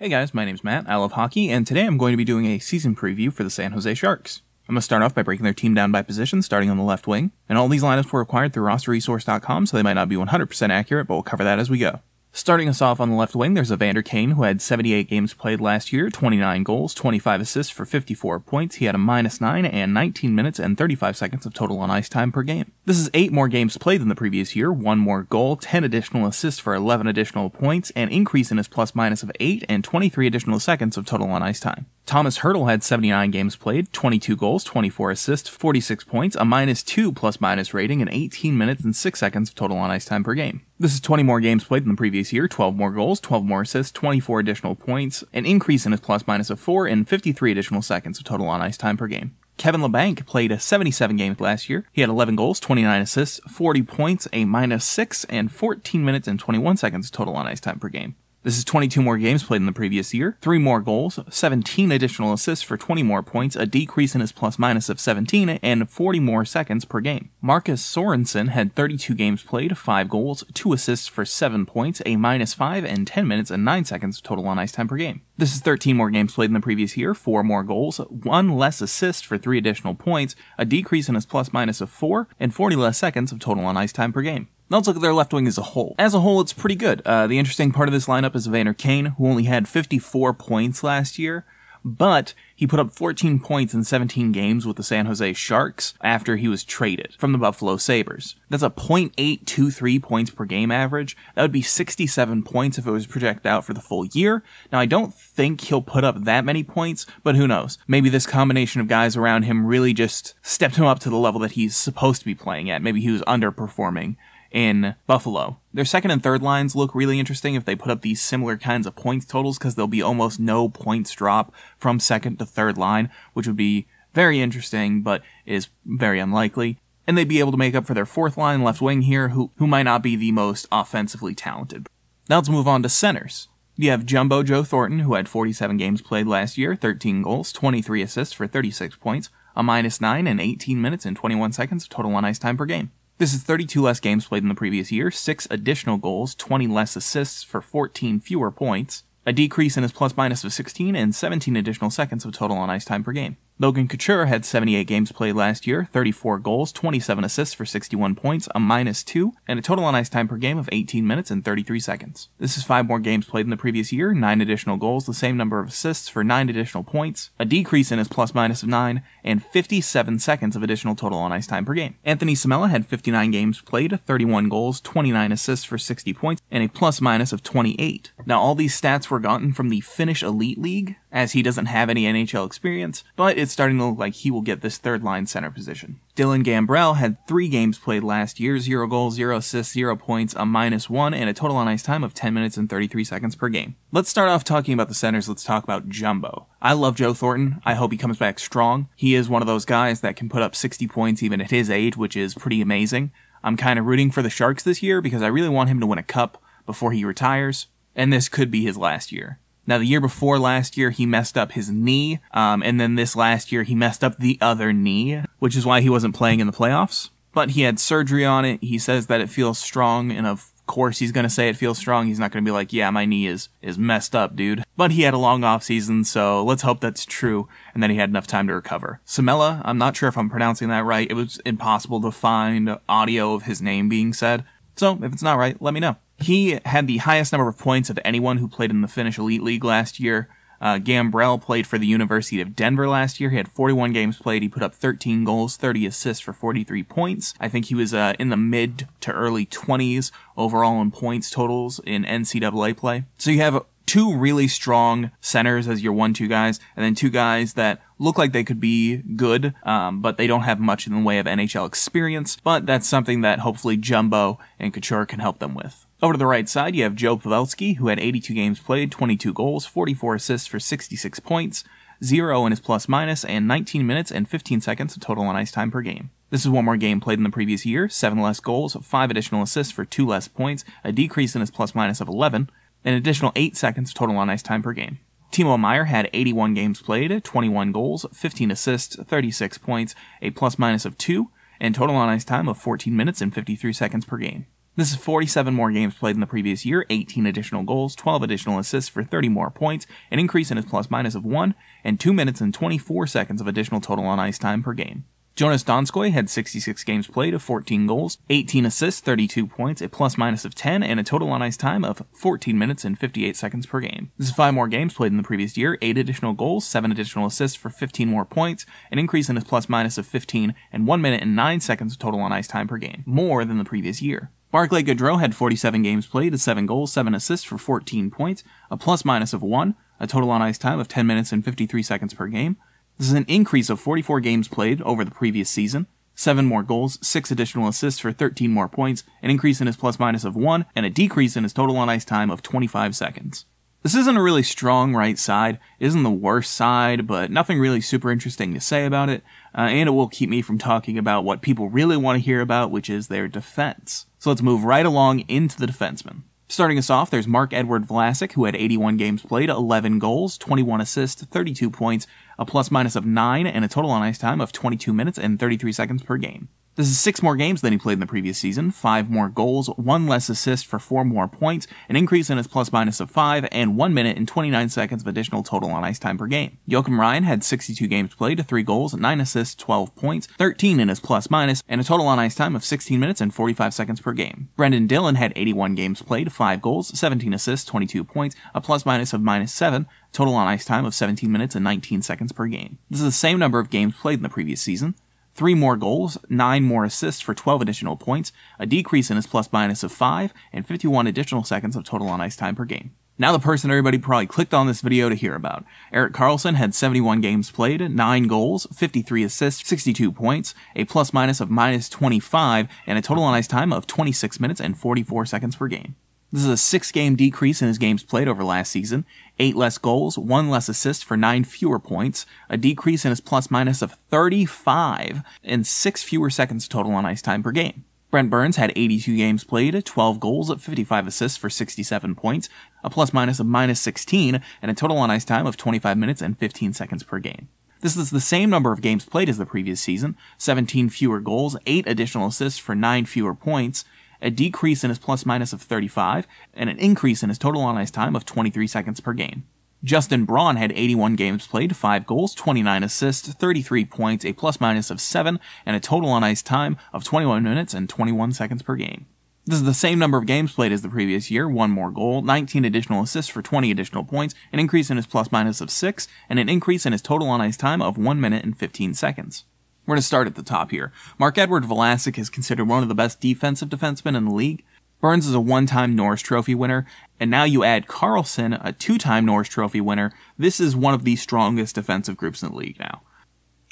Hey guys, my name's Matt, I love hockey, and today I'm going to be doing a season preview for the San Jose Sharks. I'm going to start off by breaking their team down by position, starting on the left wing, and all these lineups were acquired through rosterresource.com, so they might not be 100% accurate, but we'll cover that as we go. Starting us off on the left wing, there's Evander Kane, who had 78 games played last year, 29 goals, 25 assists for 54 points. He had a -9 and 19 minutes and 35 seconds of total on ice time per game. This is 8 more games played than the previous year, 1 more goal, 10 additional assists for 11 additional points, an increase in his plus-minus of 8, and 23 additional seconds of total on ice time. Thomas Hertl had 79 games played, 22 goals, 24 assists, 46 points, a -2 plus-minus rating, and 18 minutes and 6 seconds of total on ice time per game. This is 20 more games played than the previous year, 12 more goals, 12 more assists, 24 additional points, an increase in his plus-minus of 4, and 53 additional seconds of total on ice time per game. Kevin Labanc played 77 games last year. He had 11 goals, 29 assists, 40 points, a -6, and 14 minutes and 21 seconds of total on ice time per game. This is 22 more games played than the previous year, 3 more goals, 17 additional assists for 20 more points, a decrease in his plus-minus of 17, and 40 more seconds per game. Marcus Sorensen had 32 games played, 5 goals, 2 assists for 7 points, a -5, and 10 minutes and 9 seconds of total on ice time per game. This is 13 more games played than the previous year, 4 more goals, 1 less assist for 3 additional points, a decrease in his plus-minus of 4, and 40 less seconds of total on ice time per game. Now let's look at their left wing as a whole. As a whole, it's pretty good. The interesting part of this lineup is Evander Kane, who only had 54 points last year, but he put up 14 points in 17 games with the San Jose Sharks after he was traded from the Buffalo Sabres. That's a .823 points per game average. That would be 67 points if it was projected out for the full year. Now, I don't think he'll put up that many points, but who knows? Maybe this combination of guys around him really just stepped him up to the level that he's supposed to be playing at. Maybe he was underperforming in Buffalo. Their second and third lines look really interesting if they put up these similar kinds of points totals, because there'll be almost no points drop from second to third line, which would be very interesting, but is very unlikely. And they'd be able to make up for their fourth line left wing here, who might not be the most offensively talented. Now let's move on to centers. You have Jumbo Joe Thornton, who had 47 games played last year, 13 goals, 23 assists for 36 points, a -9 and 18 minutes and 21 seconds of total on ice time per game. This is 32 less games played than the previous year, 6 additional goals, 20 less assists for 14 fewer points, a decrease in his plus-minus of 16, and 17 additional seconds of total on ice time per game. Logan Couture had 78 games played last year, 34 goals, 27 assists for 61 points, a -2, and a total on ice time per game of 18 minutes and 33 seconds. This is 5 more games played than the previous year, 9 additional goals, the same number of assists for 9 additional points, a decrease in his plus-minus of 9, and 57 seconds of additional total on ice time per game. Anthony Samela had 59 games played, 31 goals, 29 assists for 60 points, and a plus-minus of 28. Now all these stats were gotten from the Finnish Elite League, as he doesn't have any NHL experience, but it's starting to look like he will get this third-line center position. Dylan Gambrell had 3 games played last year, 0 goals, 0 assists, 0 points, a -1, and a total on ice time of 10 minutes and 33 seconds per game. Let's start off talking about the centers. Let's talk about Jumbo. I love Joe Thornton. I hope he comes back strong. He is one of those guys that can put up 60 points even at his age, which is pretty amazing. I'm kind of rooting for the Sharks this year because I really want him to win a cup before he retires, and this could be his last year. Now, the year before last year, he messed up his knee, and then this last year, he messed up the other knee, which is why he wasn't playing in the playoffs. But he had surgery on it. He says that it feels strong, and of course he's going to say it feels strong. He's not going to be like, yeah, my knee is messed up, dude. But he had a long off season, so let's hope that's true, and that he had enough time to recover. Samela, I'm not sure if I'm pronouncing that right. It was impossible to find audio of his name being said. So if it's not right, let me know. He had the highest number of points of anyone who played in the Finnish Elite League last year. Gambrell played for the University of Denver last year. He had 41 games played. He put up 13 goals, 30 assists for 43 points. I think he was in the mid to early 20s overall in points totals in NCAA play. So you have 2 really strong centers as your 1-2 guys, and then 2 guys that look like they could be good, but they don't have much in the way of NHL experience, but that's something that hopefully Jumbo and Couture can help them with. Over to the right side, you have Joe Pavelski, who had 82 games played, 22 goals, 44 assists for 66 points, 0 in his plus-minus, and 19 minutes and 15 seconds of total on ice time per game. This is 1 more game played than the previous year, 7 less goals, 5 additional assists for 2 less points, a decrease in his plus-minus of 11, an additional 8 seconds of total on ice time per game. Timo Meier had 81 games played, 21 goals, 15 assists, 36 points, a plus-minus of 2, and total on ice time of 14 minutes and 53 seconds per game. This is 47 more games played than the previous year, 18 additional goals, 12 additional assists for 30 more points, an increase in his plus-minus of 1, and 2 minutes and 24 seconds of additional total on ice time per game. Jonas Donskoy had 66 games played of 14 goals, 18 assists, 32 points, a plus-minus of 10, and a total on ice time of 14 minutes and 58 seconds per game. This is 5 more games played than the previous year, 8 additional goals, 7 additional assists for 15 more points, an increase in his plus-minus of 15, and 1 minute and 9 seconds of total on ice time per game, more than the previous year. Barclay Goodrow had 47 games played, 7 goals, 7 assists for 14 points, a plus-minus of 1, a total on ice time of 10 minutes and 53 seconds per game. This is an increase of 44 games played over the previous season, 7 more goals, 6 additional assists for 13 more points, an increase in his plus-minus of 1, and a decrease in his total on ice time of 25 seconds. This isn't a really strong right side, it isn't the worst side, but nothing really super interesting to say about it, and it will keep me from talking about what people really want to hear about, which is their defense. So let's move right along into the defensemen. Starting us off, there's Marc-Édouard Vlasic, who had 81 games played, 11 goals, 21 assists, 32 points, a plus-minus of 9, and a total on ice time of 22 minutes and 33 seconds per game. This is 6 more games than he played in the previous season, 5 more goals, 1 less assist for 4 more points, an increase in his plus-minus of 5, and 1 minute and 29 seconds of additional total on ice time per game. Joachim Ryan had 62 games played, 3 goals, 9 assists, 12 points, 13 in his plus-minus, and a total on ice time of 16 minutes and 45 seconds per game. Brendan Dillon had 81 games played, 5 goals, 17 assists, 22 points, a plus-minus of -7, total on ice time of 17 minutes and 19 seconds per game. This is the same number of games played in the previous season. 3 more goals, 9 more assists for 12 additional points, a decrease in his plus-minus of 5, and 51 additional seconds of total on ice time per game. Now the person everybody probably clicked on this video to hear about. Erik Karlsson had 71 games played, 9 goals, 53 assists, 62 points, a plus-minus of -25, and a total on ice time of 26 minutes and 44 seconds per game. This is a 6-game decrease in his games played over last season, 8 less goals, 1 less assist for 9 fewer points, a decrease in his plus-minus of 35, and 6 fewer seconds total on ice time per game. Brent Burns had 82 games played, 12 goals, 55 assists for 67 points, a plus-minus of -16, and a total on ice time of 25 minutes and 15 seconds per game. This is the same number of games played as the previous season, 17 fewer goals, 8 additional assists for 9 fewer points, a decrease in his plus-minus of 35, and an increase in his total on ice time of 23 seconds per game. Justin Braun had 81 games played, 5 goals, 29 assists, 33 points, a plus-minus of 7, and a total on ice time of 21 minutes and 21 seconds per game. This is the same number of games played as the previous year, 1 more goal, 19 additional assists for 20 additional points, an increase in his plus-minus of 6, and an increase in his total on ice time of 1 minute and 15 seconds. We're going to start at the top here. Marc-Édouard Vlasic is considered one of the best defensive defensemen in the league. Burns is a 1-time Norris Trophy winner, and now you add Karlsson, a 2-time Norris Trophy winner. This is one of the strongest defensive groups in the league now.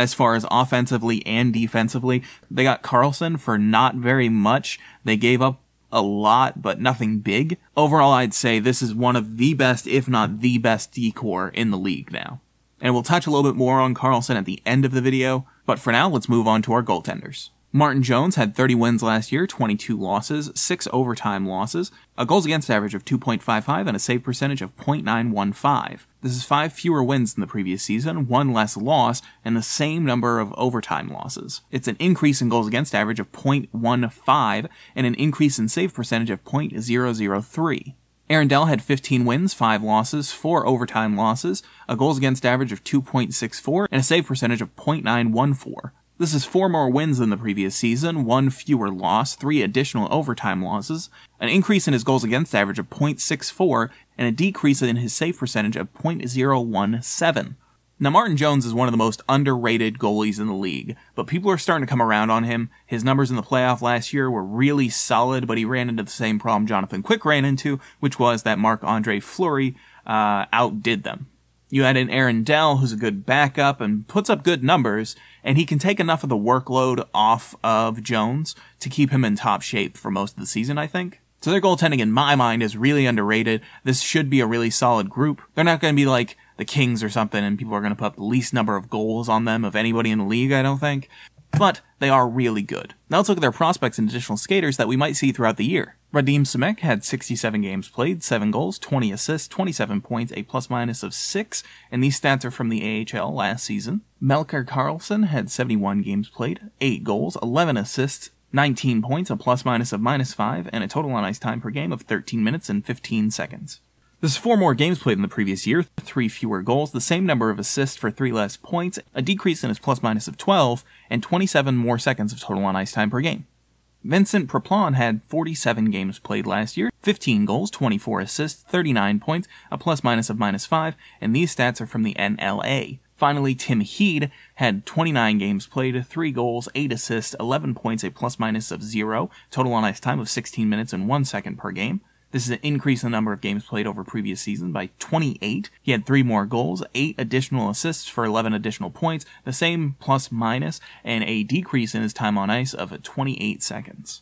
As far as offensively and defensively, they got Karlsson for not very much. They gave up a lot, but nothing big. Overall, I'd say this is one of the best, if not the best, D-core in the league now. And we'll touch a little bit more on Karlsson at the end of the video, but for now, let's move on to our goaltenders. Martin Jones had 30 wins last year, 22 losses, 6 overtime losses, a goals against average of 2.55, and a save percentage of .915. This is 5 fewer wins than the previous season, 1 less loss, and the same number of overtime losses. It's an increase in goals against average of .15, and an increase in save percentage of .003. Aaron Dell had 15 wins, 5 losses, 4 overtime losses, a goals against average of 2.64, and a save percentage of .914. This is 4 more wins than the previous season, 1 fewer loss, 3 additional overtime losses, an increase in his goals against average of .64, and a decrease in his save percentage of .017. Now, Martin Jones is one of the most underrated goalies in the league, but people are starting to come around on him. His numbers in the playoff last year were really solid, but he ran into the same problem Jonathan Quick ran into, which was that Marc-Andre Fleury outdid them. You add in Aaron Dell, who's a good backup and puts up good numbers, and he can take enough of the workload off of Jones to keep him in top shape for most of the season, I think. So their goaltending, in my mind, is really underrated. This should be a really solid group. They're not going to be like the Kings or something, and people are going to put up the least number of goals on them of anybody in the league, I don't think. But they are really good. Now let's look at their prospects and additional skaters that we might see throughout the year. Radim Simek had 67 games played, 7 goals, 20 assists, 27 points, a plus-minus of 6, and these stats are from the AHL last season. Melker Karlsson had 71 games played, 8 goals, 11 assists, 19 points, a plus-minus of -5, and a total on ice time per game of 13 minutes and 15 seconds. This is 4 more games played than the previous year, 3 fewer goals, the same number of assists for 3 less points, a decrease in his plus-minus of 12, and 27 more seconds of total on ice time per game. Vincent Proplon had 47 games played last year, 15 goals, 24 assists, 39 points, a plus-minus of -5, and these stats are from the NLA. Finally, Tim Heed had 29 games played, 3 goals, 8 assists, 11 points, a plus-minus of 0, total on ice time of 16 minutes and 1 second per game. This is an increase in the number of games played over previous season by 28. He had 3 more goals, 8 additional assists for 11 additional points, the same plus-minus, and a decrease in his time on ice of 28 seconds.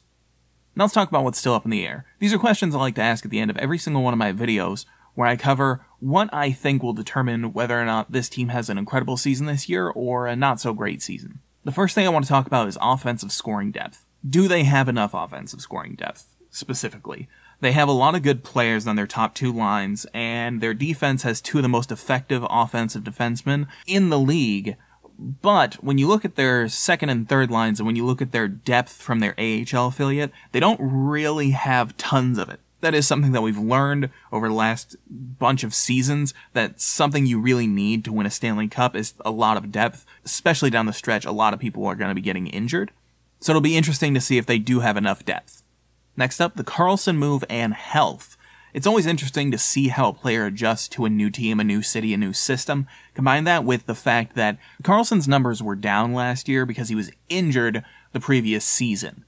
Now let's talk about what's still up in the air. These are questions I like to ask at the end of every single one of my videos, where I cover what I think will determine whether or not this team has an incredible season this year or a not-so-great season. The first thing I want to talk about is offensive scoring depth. Do they have enough offensive scoring depth, specifically? They have a lot of good players on their top 2 lines, and their defense has 2 of the most effective offensive defensemen in the league. But when you look at their second and third lines, and when you look at their depth from their AHL affiliate, they don't really have tons of it. That is something that we've learned over the last bunch of seasons, that something you really need to win a Stanley Cup is a lot of depth, especially down the stretch. A lot of people are going to be getting injured. So it'll be interesting to see if they do have enough depth. Next up, the Karlsson move and health. It's always interesting to see how a player adjusts to a new team, a new city, a new system. Combine that with the fact that Karlsson's numbers were down last year because he was injured the previous season.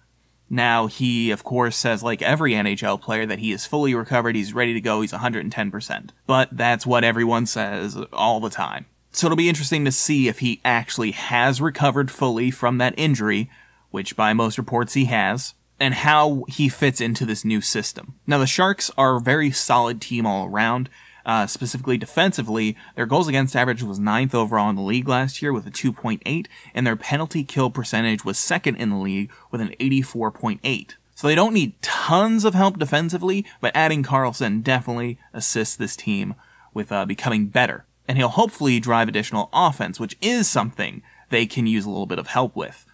Now, he, of course, says, like every NHL player, that he is fully recovered, he's ready to go, he's 110%. But that's what everyone says all the time. So it'll be interesting to see if he actually has recovered fully from that injury, which by most reports he has, and how he fits into this new system. Now, the Sharks are a very solid team all around. Specifically defensively, their goals against average was 9th overall in the league last year with a 2.8, and their penalty kill percentage was 2nd in the league with an 84.8. So they don't need tons of help defensively, but adding Karlsson definitely assists this team with becoming better. And he'll hopefully drive additional offense, which is something they can use a little bit of help with.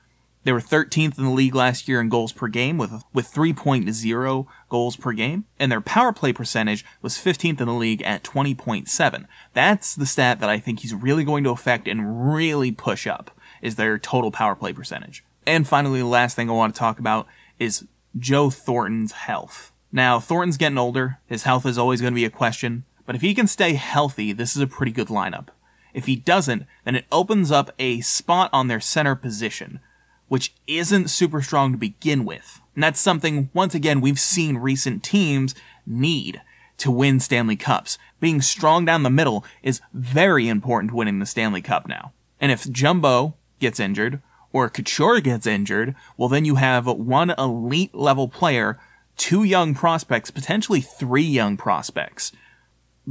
They were 13th in the league last year in goals per game with 3.0 goals per game, and their power play percentage was 15th in the league at 20.7. That's the stat that I think he's really going to affect and really push up, is their total power play percentage. And finally, the last thing I want to talk about is Joe Thornton's health. Now, Thornton's getting older, his health is always going to be a question, but if he can stay healthy, this is a pretty good lineup. If he doesn't, then it opens up a spot on their center position, which isn't super strong to begin with. And that's something, once again, we've seen recent teams need to win Stanley Cups. Being strong down the middle is very important to winning the Stanley Cup now. And if Jumbo gets injured, or Couture gets injured, well then you have 1 elite level player, 2 young prospects, potentially 3 young prospects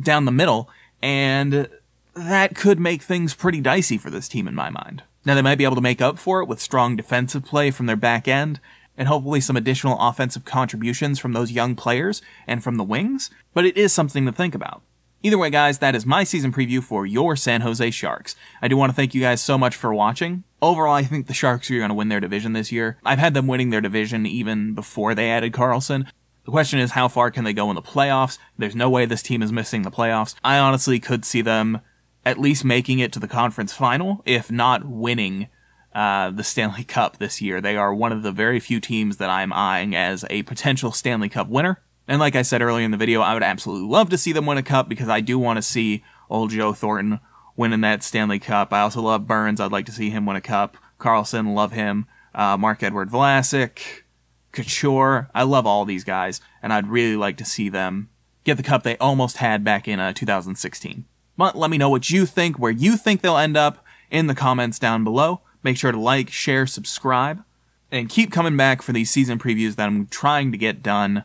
down the middle, and that could make things pretty dicey for this team in my mind. Now, they might be able to make up for it with strong defensive play from their back end, and hopefully some additional offensive contributions from those young players and from the wings, but it is something to think about. Either way, guys, that is my season preview for your San Jose Sharks. I do want to thank you guys so much for watching. Overall, I think the Sharks are going to win their division this year. I've had them winning their division even before they added Karlsson. The question is, how far can they go in the playoffs? There's no way this team is missing the playoffs. I honestly could see them at least making it to the conference final, if not winning the Stanley Cup this year. They are one of the very few teams that I'm eyeing as a potential Stanley Cup winner. And like I said earlier in the video, I would absolutely love to see them win a cup because I do want to see old Joe Thornton winning that Stanley Cup. I also love Burns. I'd like to see him win a cup. Karlsson, love him. Marc-Édouard, Vlasic, Couture. I love all these guys, and I'd really like to see them get the cup they almost had back in 2016. But let me know what you think, where you think they'll end up in the comments down below. Make sure to like, share, subscribe, and keep coming back for these season previews that I'm trying to get done.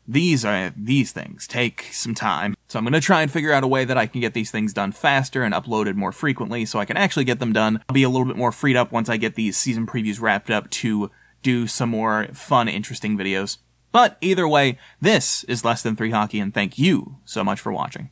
These things take some time, so I'm going to try and figure out a way that I can get these things done faster and uploaded more frequently so I can actually get them done. I'll be a little bit more freed up once I get these season previews wrapped up to do some more fun, interesting videos. But either way, this is Less Than 3 Hockey, and thank you so much for watching.